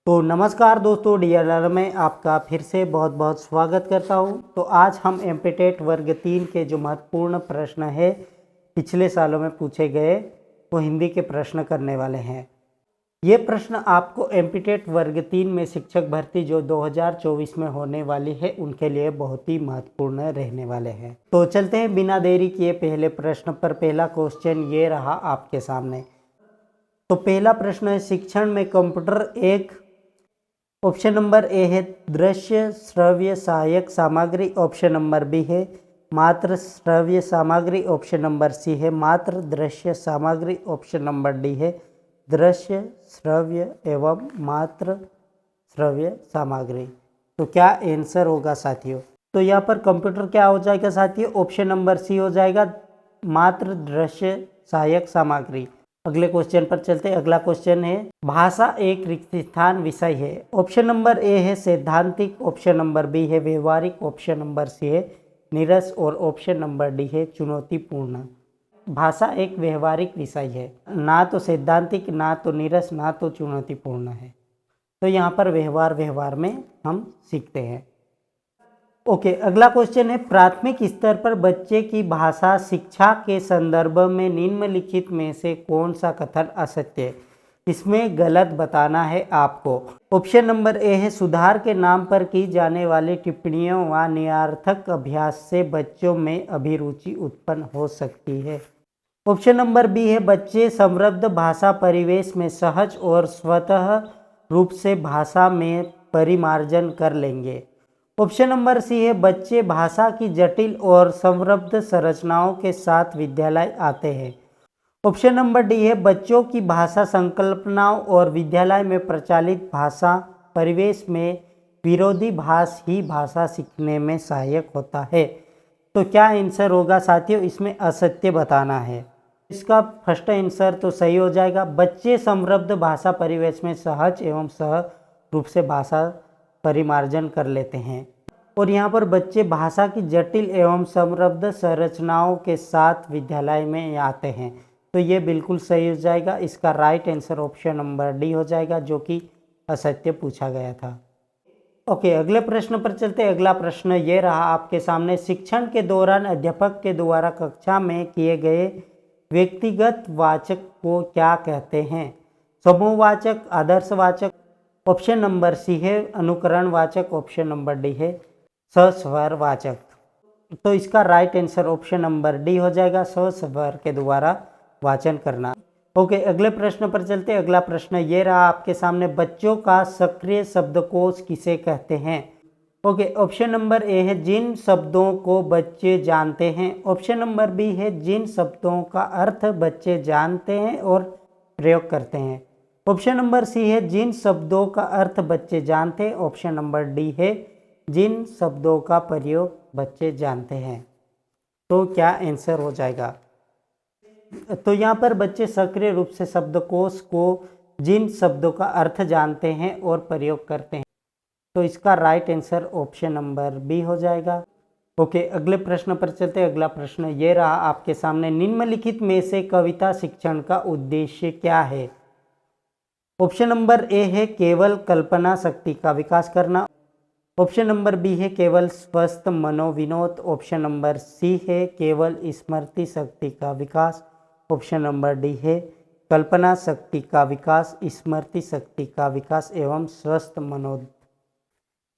तो नमस्कार दोस्तों, DLR में आपका फिर से बहुत बहुत स्वागत करता हूं। तो आज हम एमपीटेट वर्ग 3 के जो महत्वपूर्ण प्रश्न है पिछले सालों में पूछे गए वो हिंदी के प्रश्न करने वाले हैं। ये प्रश्न आपको एमपीटेट वर्ग 3 में शिक्षक भर्ती जो 2024 में होने वाली है उनके लिए बहुत ही महत्वपूर्ण रहने वाले हैं। तो चलते हैं बिना देरी किए पहले प्रश्न पर। पहला क्वेश्चन ये रहा आपके सामने। तो पहला प्रश्न है, शिक्षण में कंप्यूटर एक। ऑप्शन नंबर ए है दृश्य श्रव्य सहायक सामग्री। ऑप्शन नंबर बी है मात्र श्रव्य सामग्री। ऑप्शन नंबर सी है मात्र दृश्य सामग्री। ऑप्शन नंबर डी है दृश्य श्रव्य एवं मात्र श्रव्य सामग्री। तो क्या आंसर होगा साथियों? तो यहाँ पर कंप्यूटर क्या हो जाएगा साथियों? ऑप्शन नंबर सी हो जाएगा मात्र दृश्य सहायक सामग्री। अगले क्वेश्चन पर चलते हैं। अगला क्वेश्चन है, भाषा एक रिक्त स्थान विषय है। ऑप्शन नंबर ए है सैद्धांतिक। ऑप्शन नंबर बी है व्यवहारिक। ऑप्शन नंबर सी है नीरस और ऑप्शन नंबर डी है चुनौतीपूर्ण। भाषा एक व्यवहारिक विषय है, ना तो सैद्धांतिक, ना तो नीरस, ना तो चुनौतीपूर्ण है। तो यहाँ पर व्यवहार में हम सीखते हैं। ओके, अगला क्वेश्चन है, प्राथमिक स्तर पर बच्चे की भाषा शिक्षा के संदर्भ में निम्नलिखित में से कौन सा कथन असत्य है? इसमें गलत बताना है आपको। ऑप्शन नंबर ए है सुधार के नाम पर की जाने वाली टिप्पणियों व निरर्थक अभ्यास से बच्चों में अभिरुचि उत्पन्न हो सकती है। ऑप्शन नंबर बी है बच्चे समृद्ध भाषा परिवेश में सहज और स्वतः रूप से भाषा में परिमार्जन कर लेंगे। ऑप्शन नंबर सी है बच्चे भाषा की जटिल और समृद्ध संरचनाओं के साथ विद्यालय आते हैं। ऑप्शन नंबर डी है बच्चों की भाषा संकल्पनाओं और विद्यालय में प्रचलित भाषा परिवेश में विरोधाभास ही भाषा सीखने में सहायक होता है। तो क्या आंसर होगा साथियों? इसमें असत्य बताना है। इसका फर्स्ट आंसर तो सही हो जाएगा। बच्चे समृद्ध भाषा परिवेश में सहज एवं सहज रूप से भाषा परिमार्जन कर लेते हैं। और यहाँ पर बच्चे भाषा की जटिल एवं समृद्ध संरचनाओं के साथ विद्यालय में आते हैं। तो ये बिल्कुल सही हो जाएगा। इसका right answer option number D हो जाएगा, जो कि असत्य पूछा गया था। ओके, अगले प्रश्न पर चलते हैं। अगला प्रश्न ये रहा आपके सामने, शिक्षण के दौरान अध्यापक के द्वारा कक्षा में किए गए व्यक्तिगत वाचक को क्या कहते हैं? समूहवाचक, आदर्शवाचक। ऑप्शन नंबर सी है अनुकरणवाचक। ऑप्शन नंबर डी है सस्वरवाचक। तो इसका right answer option number D हो जाएगा, सस्वर के द्वारा वाचन करना। ओके, अगले प्रश्न पर चलते हैं। अगला प्रश्न ये रहा आपके सामने, बच्चों का सक्रिय शब्दकोश किसे कहते हैं? ओके, ऑप्शन नंबर ए है जिन शब्दों को बच्चे जानते हैं। ऑप्शन नंबर बी है जिन शब्दों का अर्थ बच्चे जानते हैं और प्रयोग करते हैं। ऑप्शन नंबर सी है जिन शब्दों का अर्थ बच्चे जानते हैं। ऑप्शन नंबर डी है जिन शब्दों का प्रयोग बच्चे जानते हैं। तो क्या आंसर हो जाएगा? तो यहाँ पर बच्चे सक्रिय रूप से शब्दकोश को जिन शब्दों का अर्थ जानते हैं और प्रयोग करते हैं। तो इसका right answer option number B हो जाएगा। ओके, अगले प्रश्न पर चलते हैं। अगला प्रश्न ये रहा आपके सामने, निम्नलिखित में से कविता शिक्षण का उद्देश्य क्या है? ऑप्शन नंबर ए है केवल कल्पना शक्ति का विकास करना। ऑप्शन नंबर बी है केवल स्वस्थ मनोविनोद। ऑप्शन नंबर सी है केवल स्मृति शक्ति का विकास। ऑप्शन नंबर डी है कल्पना शक्ति का विकास, स्मृति शक्ति का विकास एवं स्वस्थ मनोद।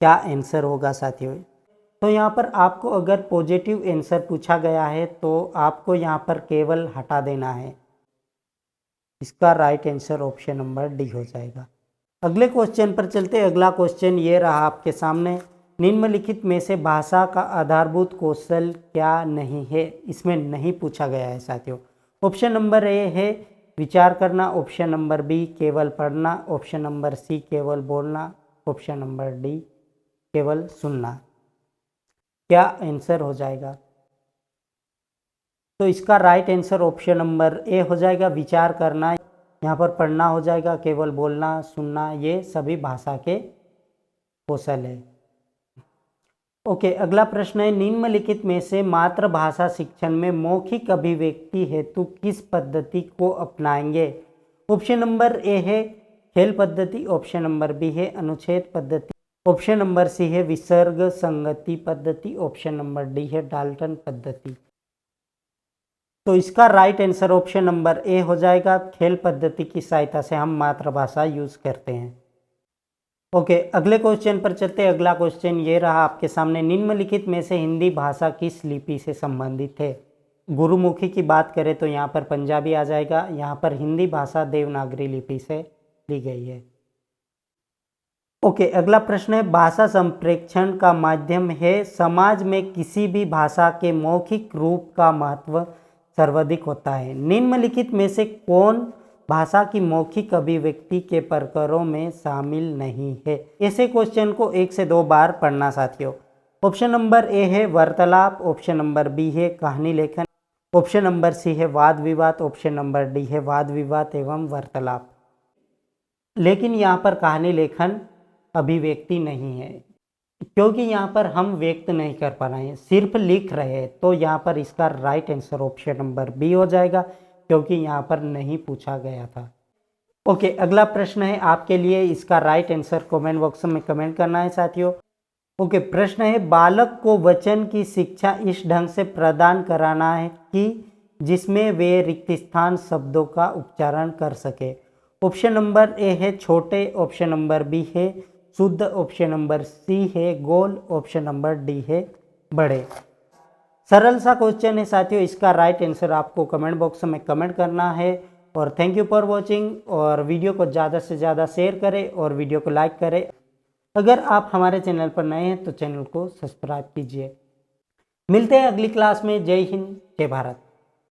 क्या आंसर होगा साथियों? तो यहाँ पर आपको अगर पॉजिटिव आंसर पूछा गया है तो आपको यहाँ पर केवल हटा देना है। इसका right answer option number D हो जाएगा। अगले क्वेश्चन पर चलते। अगला क्वेश्चन ये रहा आपके सामने, निम्नलिखित में से भाषा का आधारभूत कौशल क्या नहीं है? इसमें नहीं पूछा गया है साथियों। ऑप्शन नंबर ए है विचार करना। ऑप्शन नंबर बी केवल पढ़ना। ऑप्शन नंबर सी केवल बोलना। ऑप्शन नंबर डी केवल सुनना। क्या आंसर हो जाएगा? तो इसका right answer option number A हो जाएगा, विचार करना। यहाँ पर पढ़ना हो जाएगा, केवल बोलना, सुनना, ये सभी भाषा के कौशल है। ओके, अगला प्रश्न है, निम्नलिखित में से मातृभाषा शिक्षण में मौखिक अभिव्यक्ति हेतु किस पद्धति को अपनाएंगे? ऑप्शन नंबर ए है खेल पद्धति, ऑप्शन नंबर बी है अनुच्छेद पद्धति, ऑप्शन नंबर सी है विसर्ग संगति पद्धति, ऑप्शन नंबर डी है डाल्टन पद्धति। तो इसका right answer option number A हो जाएगा। खेल पद्धति की सहायता से हम मातृभाषा यूज करते हैं। ओके, अगले क्वेश्चन पर चलते हैं। अगला क्वेश्चन ये रहा आपके सामने, निम्नलिखित में से हिंदी भाषा किस लिपि से संबंधित है? गुरुमुखी की बात करें तो यहाँ पर पंजाबी आ जाएगा। यहाँ पर हिंदी भाषा देवनागरी लिपि से ली गई है। ओके, अगला प्रश्न है, भाषा संप्रेक्षण का माध्यम है। समाज में किसी भी भाषा के मौखिक रूप का महत्व सर्वाधिक होता है। निम्नलिखित में से कौन भाषा की मौखिक अभिव्यक्ति के प्रकारों में शामिल नहीं है? ऐसे क्वेश्चन को 1 से 2 बार पढ़ना साथियों। ऑप्शन नंबर ए है वार्तालाप, ऑप्शन नंबर बी है कहानी लेखन, ऑप्शन नंबर सी है वाद विवाद, ऑप्शन नंबर डी है वाद विवाद एवं वार्तालाप। लेकिन यहाँ पर कहानी लेखन अभिव्यक्ति नहीं है, क्योंकि यहाँ पर हम व्यक्त नहीं कर पा रहे हैं, सिर्फ लिख रहे हैं। तो यहाँ पर इसका right answer option number B हो जाएगा, क्योंकि यहाँ पर नहीं पूछा गया था। ओके, अगला प्रश्न है आपके लिए। इसका राइट आंसर कमेंट बॉक्स में कमेंट करना है साथियों। ओके, प्रश्न है, बालक को वचन की शिक्षा इस ढंग से प्रदान कराना है कि जिसमें वे रिक्त स्थान शब्दों का उच्चारण कर सके। ऑप्शन नंबर ए है छोटे, ऑप्शन नंबर बी है शुद्ध, ऑप्शन नंबर सी है गोल, ऑप्शन नंबर डी है बड़े। सरल सा क्वेश्चन है साथियों। इसका राइट आंसर आपको कमेंट बॉक्स में कमेंट करना है। और थैंक यू फॉर वॉचिंग। और वीडियो को ज़्यादा से ज़्यादा शेयर करें और वीडियो को लाइक करें। अगर आप हमारे चैनल पर नए हैं तो चैनल को सब्सक्राइब कीजिए। मिलते हैं अगली क्लास में। जय हिंद, जय भारत।